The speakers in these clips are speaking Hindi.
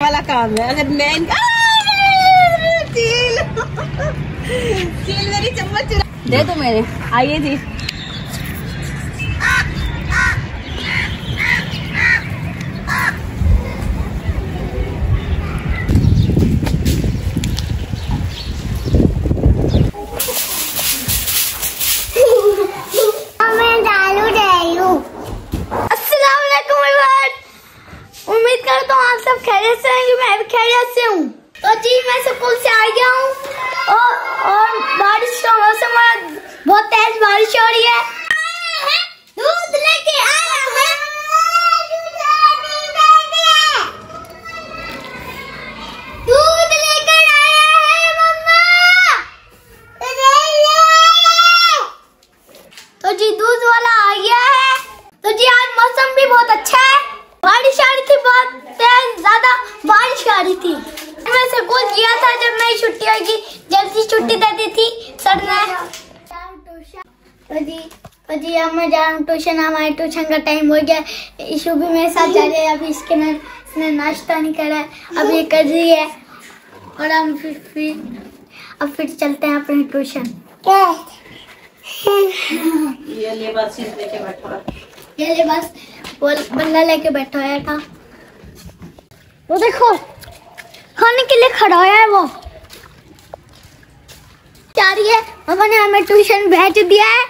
वाला काम है। अगर मैं चील चील मेरी चम्मच दे दो मेरे। आइए जी, उम्मीद करता हूँ आप सब खैरियत से होंगे, मैं भी खैरियत से हूँ। तो जी मैं स्कूल से आ गया हूँ और बारिश का मौसम है, बहुत तेज बारिश हो रही है। दूध लेके आया है, दूध लेकर आया है मम्मा। तो जी दूध वाला आ गया है। तो जी आज मौसम भी बहुत अच्छा है, बारिश आ रही थी, बहुत तेज ज्यादा बारिश आ रही थी। मैं स्कूल गया था, जब मेरी छुट्टी होगी जल्दी छुट्टी दे दी थी सर ने। तो जी अब मैं जा रहा हूँ ट्यूशन, हमारे ट्यूशन का टाइम हो गया। इशू भी मेरे साथ जा रही है, अभी इसने नाश्ता नहीं करा है, अब ये कर रही है और हम फिर चलते हैं अपने ट्यूशन। ये बस लेके बैठा, ये बस बल्ला लेके बैठा है था। वो देखो खाने के लिए खड़ा है वो। जा रही है, मम्मा ने हमें ट्यूशन भेज दिया है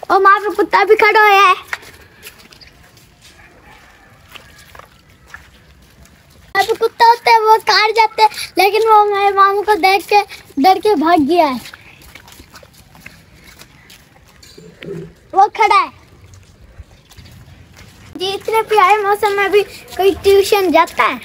और वहाँ पे कुत्ता भी खड़ा है। यहाँ पे कुत्ता होते हैं वो काट जाते हैं, लेकिन वो मेरे मामू को देख के डर के भाग गया है। वो खड़ा है जी। इतने प्यारे मौसम में भी कोई ट्यूशन जाता है?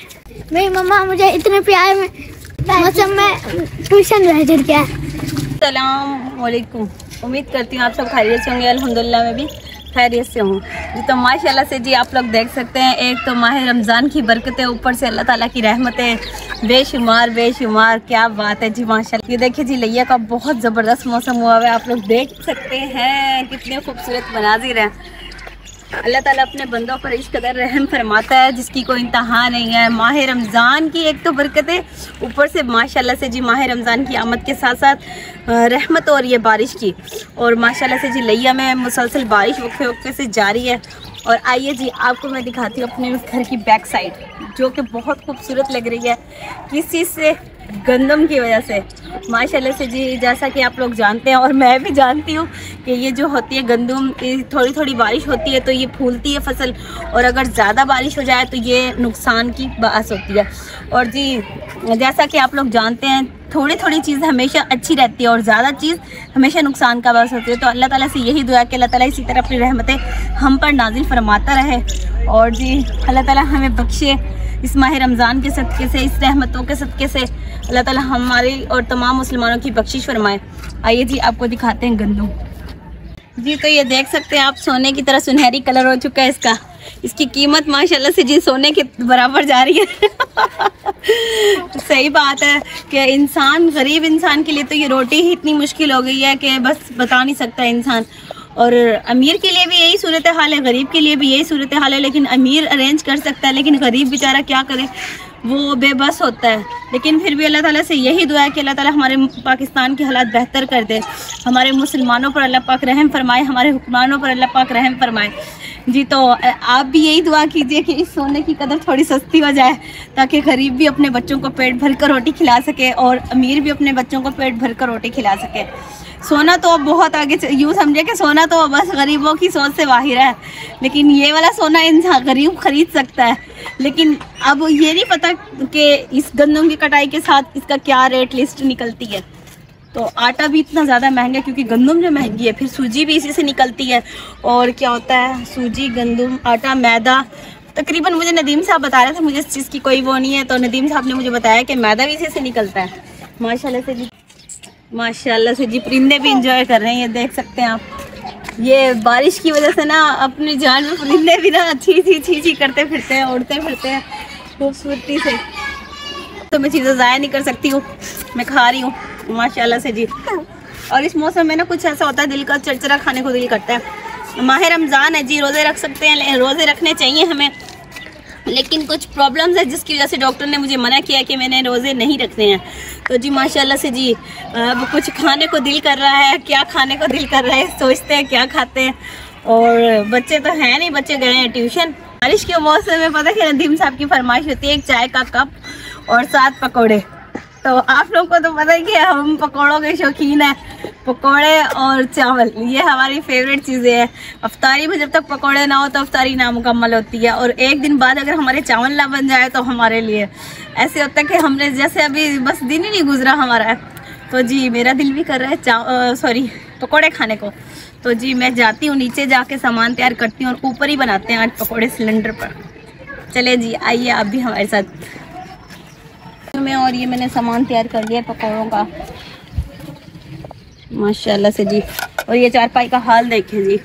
मेरी मम्मा मुझे इतने प्यारे मौसम में ट्यूशन भेज दिया है। अस्सलाम वालेकुम। उम्मीद करती हूँ आप सब खैरियत से होंगे। अल्हम्दुलिल्लाह मैं भी खैरियत से हूँ जी। तो माशाल्लाह से जी आप लोग देख सकते हैं, एक तो माह रमज़ान की बरकतें, ऊपर से अल्लाह ताला की रहमतें बेशुमार। क्या बात है जी माशाल्लाह। ये देखिए जी लिया का बहुत ज़बरदस्त मौसम हुआ है, आप लोग देख सकते हैं कितने खूबसूरत मनाजिर हैं। अल्लाह ताला अपने बंदों पर इस कदर रहम फरमाता है जिसकी कोई इंतहा नहीं है। माह रमज़ान की एक तो बरकतें, ऊपर से माशाल्लाह से जी माह रमज़ान की आमद के साथ साथ रहमत और ये बारिश की, और माशाल्लाह से जी लिया में मुसलसल बारिश वक्फे वक्फे से जारी है। और आइए जी आपको मैं दिखाती हूँ अपने घर की बैक साइड, जो कि बहुत खूबसूरत लग रही है। किस चीज़ से? गंदम की वजह से माशाल्लाह से जी। जैसा कि आप लोग जानते हैं और मैं भी जानती हूँ कि ये जो होती है गंदम, थोड़ी थोड़ी बारिश होती है तो ये फूलती है फसल, और अगर ज़्यादा बारिश हो जाए तो ये नुकसान की बात होती है। और जी जैसा कि आप लोग जानते हैं थोड़ी थोड़ी चीज़ हमेशा अच्छी रहती है और ज़्यादा चीज़ हमेशा नुकसान का बात होती है। तो अल्लाह ताला से यही दुआ है कि अल्लाह ताला इसी तरह अपनी रहमतें हम पर नाजिल फरमाता रहे, और जी अल्लाह ताला हमें बख्शे इस माह रमज़ान के सदक़े से, इस रहमतों के सदक़े से अल्लाह ताला हमारी और तमाम मुसलमानों की बख्शिश फरमाए। आइए जी आपको दिखाते हैं गंदम जी। तो ये देख सकते हैं आप, सोने की तरह सुनहरी कलर हो चुका है इसका। इसकी कीमत माशाल्लाह से जी सोने के बराबर जा रही है। सही बात है कि इंसान, गरीब इंसान के लिए तो ये रोटी ही इतनी मुश्किल हो गई है कि बस बता नहीं सकता इंसान। और अमीर के लिए भी यही सूरत हाल है, गरीब के लिए भी यही सूरत हाल है। लेकिन अमीर अरेंज कर सकता है, लेकिन गरीब बेचारा क्या करे, वो बेबस होता है। लेकिन फिर भी अल्लाह ताला से यही दुआ है कि अल्लाह ताला हमारे पाकिस्तान के हालात बेहतर कर दे, हमारे मुसलमानों पर अल्लाह पाक रहम फरमाए, हमारे हुक्मरानों पर अल्लाह पाक रहम फरमाए जी। तो आप भी यही दुआ कीजिए कि इस सोने की कदर थोड़ी सस्ती हो जाए, ताकि गरीब भी अपने बच्चों को पेट भर कर रोटी खिला सके और अमीर भी अपने बच्चों को पेट भर कर रोटी खिला सके। सोना तो अब बहुत आगे, यूँ समझे कि सोना तो बस गरीबों की सोच से बाहर है, लेकिन ये वाला सोना इंसान गरीब खरीद सकता है। लेकिन अब ये नहीं पता कि इस गंदम की कटाई के साथ इसका क्या रेट लिस्ट निकलती है। तो आटा भी इतना ज़्यादा महंगा है क्योंकि गंदम जो महंगी है, फिर सूजी भी इसी से निकलती है। और क्या होता है, सूजी, गंदम, आटा, मैदा, तकरीबन मुझे नदीम साहब बता रहे थे, मुझे इस चीज़ की कोई वो नहीं है, तो नदीम साहब ने मुझे बताया कि मैदा भी इसी से निकलता है। माशाल्लाह से जी, माशाल्लाह से जी परिंदे भी इंजॉय कर रहे हैं, ये देख सकते हैं आप। ये बारिश की वजह से ना अपनी जान में परिंदे भी ना छी करते फिरते हैं, उड़ते फिरते हैं खूबसूरती से। तो मैं चीज़ें ज़ाया नहीं कर सकती हूँ, मैं खा रही हूँ माशाल्लाह से जी। और इस मौसम में ना कुछ ऐसा होता है, दिल का चरचरा खाने को दिल करता है। माह रमज़ान है जी, रोज़े रख सकते हैं, रोज़े रखने चाहिए हमें। लेकिन कुछ प्रॉब्लम्स है जिसकी वजह से डॉक्टर ने मुझे मना किया कि मैंने रोज़े नहीं रखने हैं। तो जी माशाल्लाह से जी अब कुछ खाने को दिल कर रहा है, क्या खाने को दिल कर रहा है सोचते हैं क्या खाते हैं। और बच्चे तो हैं नहीं, बच्चे गए हैं ट्यूशन। बारिश के मौसम में पता है नदीम साहब की फरमाइश होती है एक चाय का कप और 7 पकौड़े। तो आप लोग को तो पता ही कि हम पकौड़ों के शौकीन हैं। पकौड़े और चावल ये हमारी फेवरेट चीज़ें हैं। अफ्तारी में जब तक पकौड़े ना हो तो अफ्तारी नामुकम्मल होती है। और एक दिन बाद अगर हमारे चावल ना बन जाए तो हमारे लिए ऐसे होता है कि हमने जैसे अभी बस दिन ही नहीं गुजरा हमारा। तो जी मेरा दिल भी कर रहा है पकौड़े खाने को। तो जी मैं जाती हूँ नीचे, जाके सामान तैयार करती हूँ और ऊपर ही बनाते हैं आज पकौड़े सिलेंडर पर। चले जी आइए आप भी हमारे साथ में। और ये मैंने सामान तैयार कर लिया पकौड़ों का माशाल्लाह से जी। और ये चारपाई का हाल देखें जी।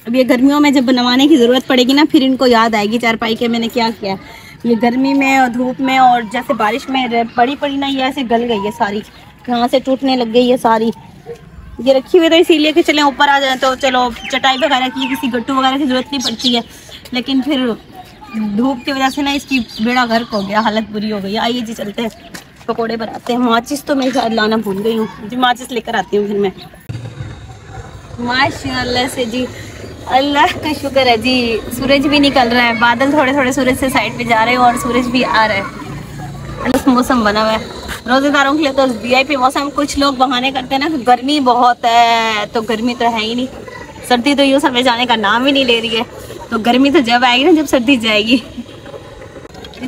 अब ये गर्मियों में जब बनवाने की ज़रूरत पड़ेगी ना फिर इनको याद आएगी चारपाई के मैंने क्या किया। ये गर्मी में और धूप में और जैसे बारिश में पड़ी ना ये ऐसे गल गई है सारी, यहाँ से टूटने लग गई है सारी। ये रखी हुई तो इसीलिए कि चलें ऊपर आ जाए तो चलो चटाई वगैरह की किसी गट्टू वगैरह की ज़रूरत नहीं पड़ती है। लेकिन फिर धूप की वजह से ना इसकी बेड़ा गर्क हो गया, हालत बुरी हो गई। आइए जी चलते हैं पकोड़े बनाते हैं। माचिस तो मैं शायद लाना भूल गई हूँ जी, माचिस लेकर आती हूँ फिर मैं। माशाल्लाह से जी अल्लाह का शुक्र है जी, सूरज भी निकल रहा है, बादल थोड़े थोड़े सूरज से साइड पे जा रहे हैं और सूरज भी आ रहा है। मौसम बना हुआ है रोजेदारों के लिए तो वीआईपी मौसम। कुछ लोग बहाने करते हैं ना कि गर्मी बहुत है, तो गर्मी तो है ही नहीं। सर्दी तो यूँ समय जाने का नाम ही नहीं ले रही है। तो गर्मी तो जब आएगी ना जब सर्दी जाएगी।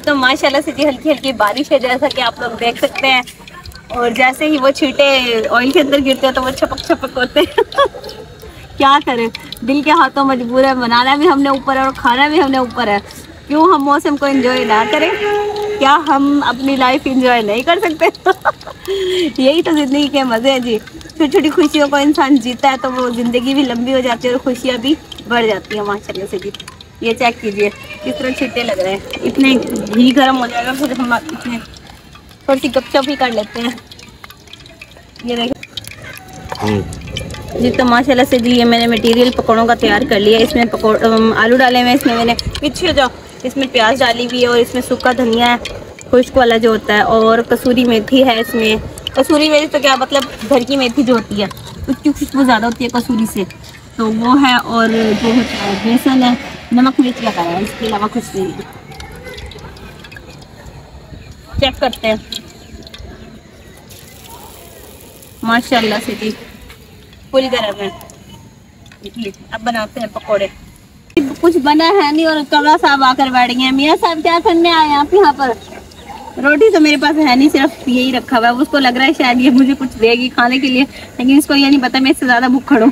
तो माशाल्लाह से जी हल्की हल्की बारिश है जैसा कि आप लोग देख सकते हैं। और जैसे ही वो छींटे ऑयल के अंदर गिरते हैं तो वो छपक छपक होते हैं। क्या करें, दिल के हाथों मजबूर है। बनाना भी हमने ऊपर है और खाना भी हमने ऊपर है। क्यों हम मौसम को एंजॉय ना करें? क्या हम अपनी लाइफ एंजॉय नहीं कर सकते? यही तो ज़िंदगी के मज़े हैं जी। छोटी छोटी खुशियों को इंसान जीता है तो वो ज़िंदगी भी लंबी हो जाती है और खुशियाँ भी बढ़ जाती हैं माशाल्लाह से जी। ये चेक कीजिए किस तरह छींटे लग रहे हैं। इतने घी गर्म हो जाएगा फिर हम इतने थोड़ी सी गपशप ही कर लेते हैं। ये देखिए जी। तो माशाल्लाह से जी ये मैंने मटेरियल पकौड़ों का तैयार कर लिया। इसमें आलू डाले हुए हैं, इसमें मैंने पीछे जाओ, इसमें प्याज डाली हुई है और इसमें सूखा धनिया है खुश्क वाला जो होता है, और कसूरी मेथी है। इसमें कसूरी मेथी तो क्या मतलब घर की मेथी जो होती है उसकी खुशबू ज़्यादा होती है कसूरी से, तो वो है। और जो है बेसन है, नमक मिर्च लगा है, इसके अलावा कुछ नहीं है। चेक करते हैं माशाल्लाह से जी फुल गरम है। अब बनाते हैं पकोड़े। कुछ बना है नहीं और कमरा साहब आकर बैठ गए हैं। मियाँ साहब क्या करने आए आप यहाँ पर? रोटी तो मेरे पास है नहीं, सिर्फ यही रखा हुआ है। उसको लग रहा है शायद ये मुझे कुछ देगी खाने के लिए, लेकिन इसको ये नहीं पता मैं इससे ज़्यादा भूखड़ हूँ।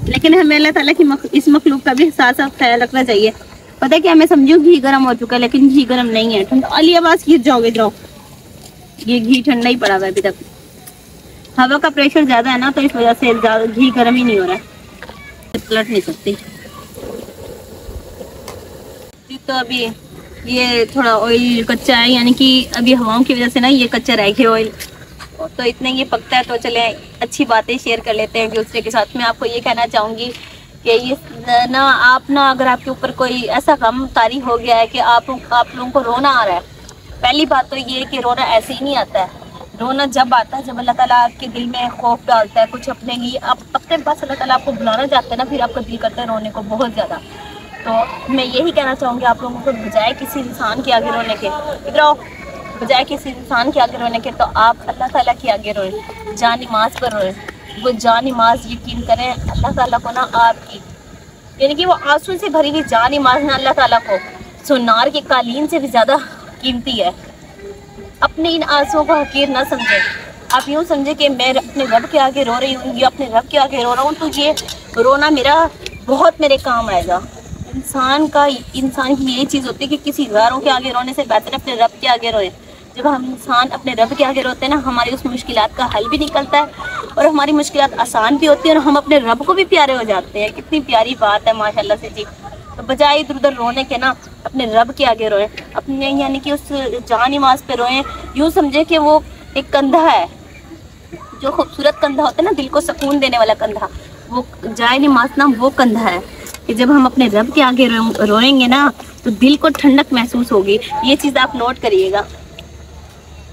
लेकिन हमें अल्लाह ताला की इस मखलूक का भी साथ साथ ख्याल रखना चाहिए। पता है कि हमें समझो घी गर्म हो चुका है लेकिन घी गर्म नहीं है। ठंडा अली आवाज़ गिर जाओगे जाओ, ये घी ठंडा ही पड़ा हुआ है अभी तक। हवा का प्रेशर ज़्यादा है ना तो इस वजह से घी गर्म ही नहीं हो रहा है, पलट नहीं सकती। तो अभी ये थोड़ा ऑयल कच्चा है, यानी कि अभी हवाओं की वजह से ना ये कच्चा रह गया ऑयल। तो इतने ये पकता है तो चले अच्छी बातें शेयर कर लेते हैं एक दूसरे के साथ। मैं आपको ये कहना चाहूँगी कि ये ना आप ना अगर आपके ऊपर कोई ऐसा गम तारी हो गया है कि आप लोगों को रोना आ रहा है, पहली बात तो ये है कि रोना ऐसे ही नहीं आता है। रोना जब आता है जब अल्लाह ताला आपके दिल में खौफ डालता है कुछ अपने लिए, आप अपने पास अल्लाह ताला आपको बुलाना चाहते हैं ना, फिर आपका दिल करता है रोने को बहुत ज़्यादा। तो मैं यही कहना चाहूँगी आप लोगों को, बजाय किसी इंसान के आगे रोने के, इधर आओ, बजाय किसी इंसान के आगे रोने के तो आप अल्लाह ताला के आगे रोए, जान नमाज पर रोए। वो जान नमाज यकीन करें अल्लाह ताला को ना आपकी, यानी कि वो आंसू से भरी हुई जान नमाज ना अल्लाह ताला को सोनार की कालीन से भी ज़्यादा कीमती है। अपने इन आंसुओं को हकीर ना समझे। आप यूँ समझे कि मैं अपने रब के आगे रो रही हूँ या अपने रब के आगे रो रहा हूँ, तो ये रोना मेरा बहुत मेरे काम आएगा। इंसान की यही चीज़ होती है कि किसी गैरों के आगे रोने से बेहतर अपने रब के आगे रोए। जब हम इंसान अपने रब के आगे रोते हैं ना, हमारी उस मुश्किलात का हल भी निकलता है और हमारी मुश्किलात आसान भी होती है और हम अपने रब को भी प्यारे हो जाते हैं। कितनी प्यारी बात है माशाल्लाह से जी। तो बजाय इधर उधर रोने के ना अपने रब के आगे रोए, अपने यानी कि उस जान नमाज पे रोए। यूँ समझे कि वो एक कंधा है, जो खूबसूरत कंधा होता है ना, दिल को सुकून देने वाला कंधा, वो जाए नमाज ना वो कंधा है। कि जब हम अपने रब के आगे रोएंगे ना तो दिल को ठंडक महसूस होगी। ये चीज़ आप नोट करिएगा।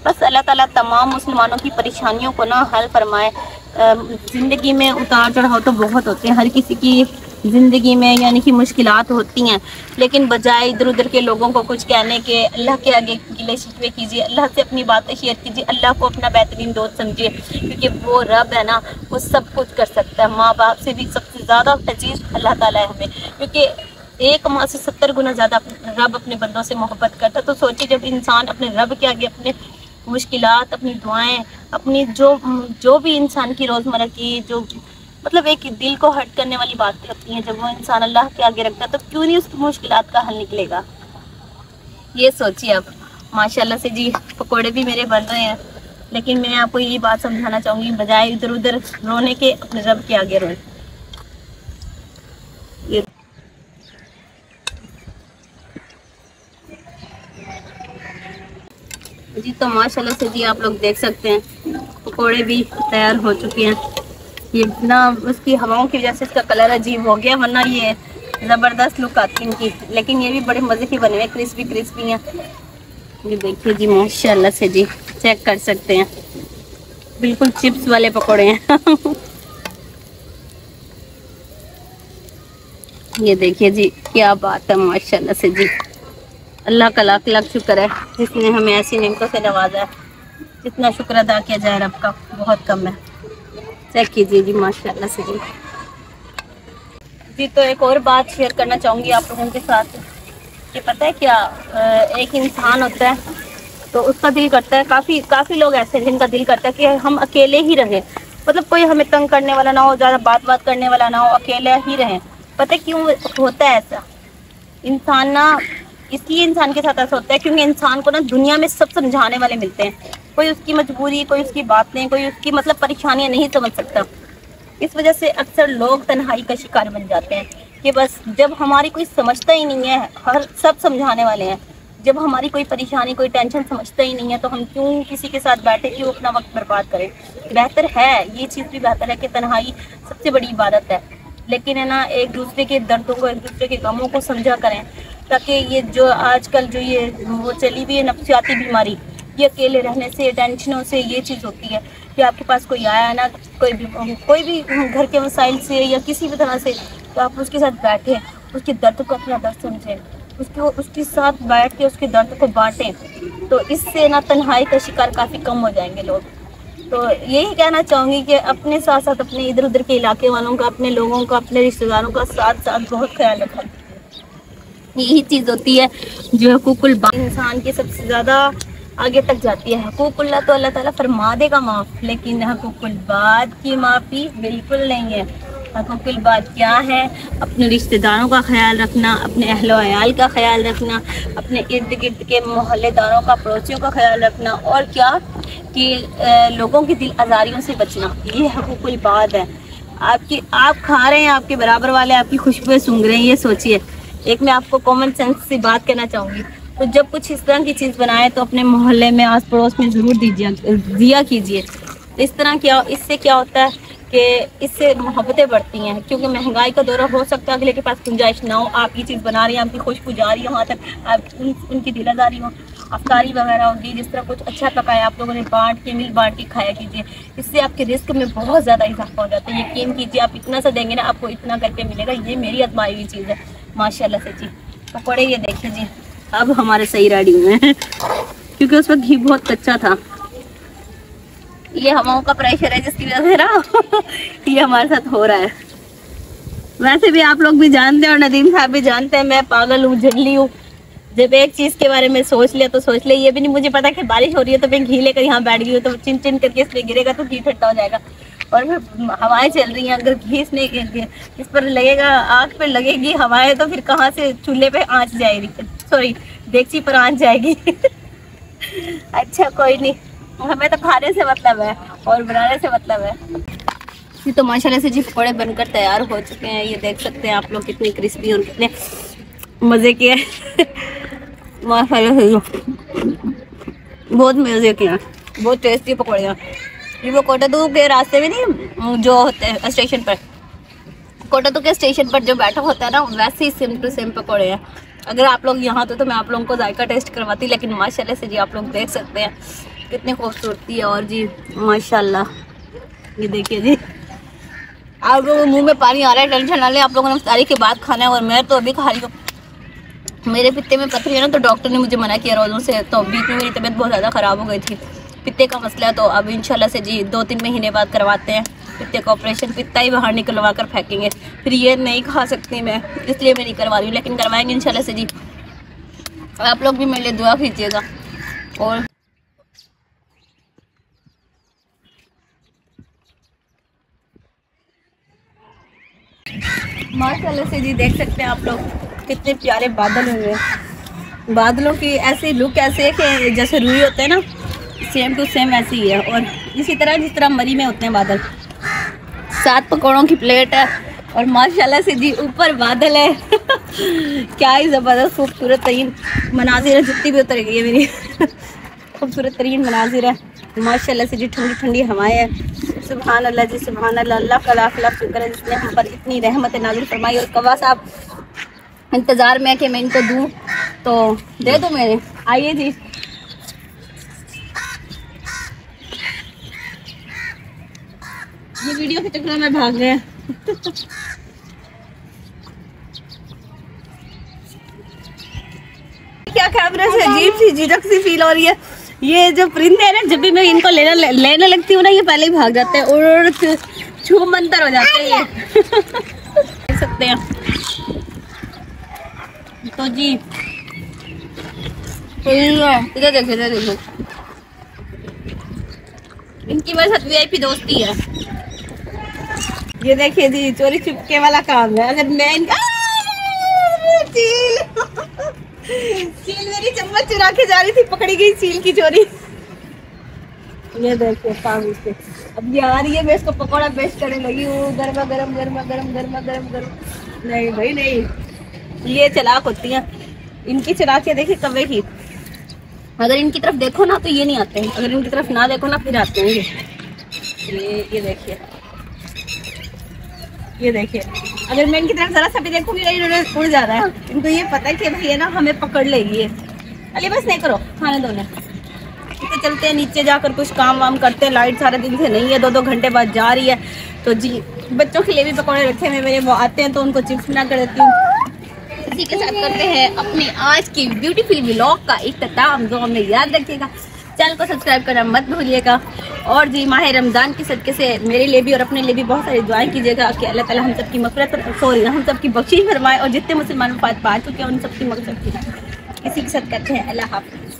बस अल्लाह ताला तमाम मुसलमानों की परेशानियों को ना हल फरमाए। ज़िंदगी में उतार चढ़ाव तो बहुत होते हैं, हर किसी की ज़िंदगी में यानी कि मुश्किलात होती हैं, लेकिन बजाय इधर उधर के लोगों को कुछ कहने के अल्लाह के आगे गिले शिकवे कीजिए, अल्लाह से अपनी बातें शेयर कीजिए, अल्लाह को अपना बेहतरीन दोस्त समझिए, क्योंकि वो रब है ना, वो सब कुछ कर सकता है। माँ बाप से भी सबसे ज़्यादा अजीज़ अल्लाह ताला है हमें, क्योंकि एक माँ से 70 गुना ज़्यादा रब अपने बंदों से मोहब्बत करता है। तो सोचिए जब इंसान अपने रब के आगे अपने मुश्किलात, अपनी दुआएं, अपनी जो भी इंसान की रोज़मर्रा की जो मतलब एक दिल को हर्ट करने वाली बातें होती हैं, जब वो इंसान अल्लाह के आगे रखता है तो क्यों नहीं उसकी मुश्किलात का हल निकलेगा। ये सोचिए अब माशाल्लाह से जी पकोड़े भी मेरे बन रहे हैं, लेकिन मैं आपको ये बात समझाना चाहूँगी, बजाय इधर उधर रोने के अपने रब के आगे रोए। ये जी तो माशाल्लाह से जी आप लोग देख सकते हैं पकोड़े भी तैयार हो चुके हैं। ये ना उसकी हवाओं की वजह से इसका कलर अजीब हो गया, वरना ये ज़बरदस्त लुक आती है इनकी, लेकिन ये भी बड़े मज़े के बने हुए, क्रिस्पी क्रिस्पी हैं। ये देखिए जी माशाल्लाह से जी चेक कर सकते हैं, बिल्कुल चिप्स वाले पकोड़े हैं। ये देखिए जी क्या बात है माशाल्लाह से जी, अल्लाह का लाख लाख शुक्र है जिसने हमें ऐसी नेमतों से नवाजा है। जितना शुक्र अदा किया जाए रब का बहुत कम है। चेक कीजिए जी माशाल्लाह से जी। तो एक और बात शेयर करना चाहूँगी आप लोगों के साथ कि पता है क्या, एक इंसान होता है तो उसका दिल करता है, काफ़ी लोग ऐसे हैं जिनका दिल करता है कि हम अकेले ही रहें, मतलब कोई हमें तंग करने वाला ना हो, ज़्यादा बात करने वाला ना हो, अकेले ही रहें। पता है क्यों होता है ऐसा? इंसान ना इसलिए इंसान के साथ ऐसा होता है क्योंकि इंसान को ना दुनिया में सब समझाने वाले मिलते हैं, कोई उसकी मजबूरी, कोई उसकी बातें, कोई उसकी मतलब परेशानियां नहीं समझ सकता। इस वजह से अक्सर लोग तन्हाई का शिकार बन जाते हैं कि बस जब हमारी कोई समझता ही नहीं है, हर सब समझाने वाले हैं, जब हमारी कोई परेशानी, कोई टेंशन समझता ही नहीं है तो हम क्यों किसी के साथ बैठे, क्यों अपना वक्त बर्बाद करें। बेहतर है, ये चीज़ भी बेहतर है कि तन्हाई सबसे बड़ी इबादत है, लेकिन है ना एक दूसरे के दर्दों को, एक दूसरे के गमों को समझा करें, ताकि ये जो आजकल जो ये वो चली हुई है नफ्सियाती बीमारी, ये अकेले रहने से, टेंशनों से ये चीज़ होती है कि आपके पास कोई आया ना, कोई भी घर के वसाइल से या किसी भी तरह से, तो आप उसके साथ बैठें, उसके दर्द को अपना दर्द समझें, उसके साथ बैठ के उसके दर्द को बांटें, तो इससे ना तन्हाई का शिकार काफ़ी कम हो जाएंगे लोग। तो यही कहना चाहूँगी कि अपने साथ साथ अपने इधर उधर के इलाके वालों का, अपने लोगों का, अपने रिश्तेदारों का साथ साथ बहुत ख्याल रखा। यही चीज़ होती है जो हुकूकुल बाद इंसान के सबसे ज़्यादा आगे तक जाती है। हुकूकुल्लाह तो अल्लाह ताला फरमा देगा माफ़, लेकिन हुकूकुल बाद की माफ़ी बिल्कुल नहीं है। हुकूकुल बाद क्या है? अपने रिश्तेदारों का ख्याल रखना, अपने अहलो अयाल का ख्याल रखना, अपने इर्द गिर्द के मोहल्लेदारों का, पड़ोसियों का ख्याल रखना, और क्या कि लोगों की दिल आज़ारियों से बचना। ये हुकूकुल बाद है। आप खा रहे हैं, आपके बराबर वाले आपकी खुशबुएं सूंघ रहे हैं, ये सोचिए। एक मैं आपको कॉमन सेंस से बात कहना चाहूँगी, तो जब कुछ इस तरह की चीज़ बनाए तो अपने मोहल्ले में, आस पड़ोस में ज़रूर दिया कीजिए। इस तरह इससे क्या होता है कि इससे मोहब्बतें बढ़ती हैं, क्योंकि महंगाई का दौर हो सकता है अगले के पास गुंजाइश ना हो, आप ये चीज़ बना रही हैं, आपकी खुशबू जा रही है वहाँ तक, आप उनकी दिलादारी हो, अफ्तारी वगैरह होगी, जिस तरह कुछ अच्छा पकाया आप लोगों ने, बांट के खाया कीजिए। इससे आपके रिस्क में बहुत ज़्यादा इजाफा हो जाता है। यकीन कीजिए, आप इतना सा देंगे ना, आपको इतना करके मिलेगा। ये मेरी आजमाई हुई चीज़ है माशाल्लाह से जी। पकौड़े ये देखिए जी अब हमारे सही रेडी हुए हैं, क्योंकि उस वक्त घी बहुत कच्चा था। ये हवाओं का प्रेशर है जिसकी वजह से ना ये हमारे साथ हो रहा है। वैसे भी आप लोग भी जानते हैं और नदीम साहब भी जानते हैं, मैं पागल हूँ, झल्ली हूँ। जब एक चीज़ के बारे में सोच लिया तो सोच लिया। ये भी नहीं मुझे पता कि बारिश हो रही है तो मैं घी लेकर यहाँ बैठ गई हूँ, तो चिन चिन करके इस पर गिरेगा तो घी ठंडा हो जाएगा। और फिर हवाएं चल रही हैं, अगर घी इस पर लगेगा, आग पर लगेगी हवाएं, तो फिर कहाँ से चूल्हे पे आँच जाएगी, सॉरी देगची पर आँच जाएगी। अच्छा कोई नहीं, हमें तो खाने से मतलब है और बनाने से मतलब है। जी तो माशाल्लाह से जी पकौड़े बनकर तैयार हो चुके हैं। ये देख सकते हैं आप लोग कितने क्रिस्पी और कितने मज़े के हैं। माशाल्लाह से बहुत मज़े के हैं, बहुत टेस्टी पकौड़े हैं। ये वो कोटादू के रास्ते में नहीं जो होते हैं स्टेशन पर, कोटद्दू के स्टेशन पर जो बैठा होता है ना, वैसे ही सेम टू सेम पकौड़े हैं। अगर आप लोग यहाँ तो मैं आप लोगों को जायका टेस्ट करवाती, लेकिन माशाल्लाह से जी आप लोग देख सकते हैं कितनी खूबसूरती है। और जी माशाल्लाह ये देखिए जी, आप लोगों के मुंह में पानी आ रहा है। टेंशन ना ले, आप लोगों ने इफ्तारी के बाद खाना है और मैं तो अभी खा रही हूँ। मेरे पित्ते में पथरी है ना, तो डॉक्टर ने मुझे मना किया रोज़ों से। तो बीच में मेरी तबीयत बहुत ज़्यादा ख़राब हो गई थी, पित्ते का मसला है। तो अब इंशाल्लाह से जी 2-3 महीने बाद करवाते हैं पित्ते का ऑपरेशन। पित्ता ही बाहर निकलवा कर फेंकेंगे, फिर ये नहीं खा सकती मैं, इसलिए मैं नहीं करवा रही हूँ। लेकिन करवाएंगे इंशाल्लाह से जी। आप लोग भी मेरे लिए दुआ कीजिएगा। और माशाल्लाह से जी देख सकते हैं आप लोग कितने प्यारे बादल हुए हैं। बादलों की ऐसी लुक ऐसे है कि जैसे रुई होते हैं ना, सेम टू सेम ऐसी ही है। और इसी तरह जिस तरह मरी में होते हैं बादल। 7 पकौड़ों की प्लेट है और माशाल्लाह से जी ऊपर बादल है। क्या ही ज़बरदस्त खूबसूरत तरीन मनाजिर है, जितनी भी उतर गई है मेरी। खूबसूरत तरीन मनाजिर है माशाल्लाह से जी। ठंडी ठंडी हवाएं हैं। सुभान अल्लाह जी, सुभान अल्लाह। अल्लाह का लाख लाख शुक्र है जिसने हम पर इतनी रहमत नाज़िल फरमाई। और कवा साहब इंतज़ार में कि मैं इनको दूँ, तो दे दो मेरे। आइए जी, ये वीडियो के चक्कर में भाग गए। क्या कैमरे से अजीब सी झिझक सी फील हो रही है। ये जो परिंदे हैं ना, जब भी मैं इनको लेने लगती हूँ ना, ये पहले ही भाग जाते हैं, उड़ छू मंतर हो जाते हैं ये। देख सकते हैं तो जी, इधर देखो, इधर देखो, इनकी मेरे साथ VIP दोस्ती है। ये देखिए जी, चोरी चुपके वाला काम है। अगर मैं इनका चील मेरी चम्मच चुरा के जा रही थी, पकड़ी गई चील की चोरी। ये देखिए काम इसके। अब ये आ रही है, मैं इसको पकौड़ा पेश करने लगी हूँ। गर्मा गरम गर्मा गरम गर्मा गरम गरम। नहीं भाई नहीं, ये चालाक होती हैं। इनकी चालाकी देखिए कव्वे की। अगर इनकी तरफ देखो ना तो ये नहीं आते हैं, अगर इनकी तरफ ना देखो ना फिर आते हैं ये देखिए, ये देखिए। अगर मैं इनकी तरफ जरा सा भी देखूंगी इन्होंने उड़ जा रहा है। इनको ये पता है कि भाई है ना हमें पकड़ लेगी ये। अली बस नहीं करो, खाने दो ने। तो चलते हैं नीचे जाकर कुछ काम वाम करते हैं। लाइट सारे दिन से नहीं है, 2-2 घंटे बाद जा रही है। तो जी बच्चों के लिए भी पकौड़े रखे हुए मेरे, वो आते हैं तो उनको चिप्स बना कर देती हूँ। इसी के साथ करते हैं अपनी आज की ब्यूटीफुल व्लॉग का इख्तिताम। जो हमें याद रखिएगा, चैनल को सब्सक्राइब करना मत भूलिएगा। और जी माह रमज़ान की सदके से मेरे लिए भी और अपने लिए भी बहुत सारी दुआएं कीजिएगा कि अल्लाह ताला हम सब की मग़फ़िरत, हम सब की बख्शिश फरमाए। और जितने मुसलमान वफ़ात पा चुके हैं उन सब की मग़फ़िरत की। इसी के साथ कहते हैं अल्लाह हाफ़िज़।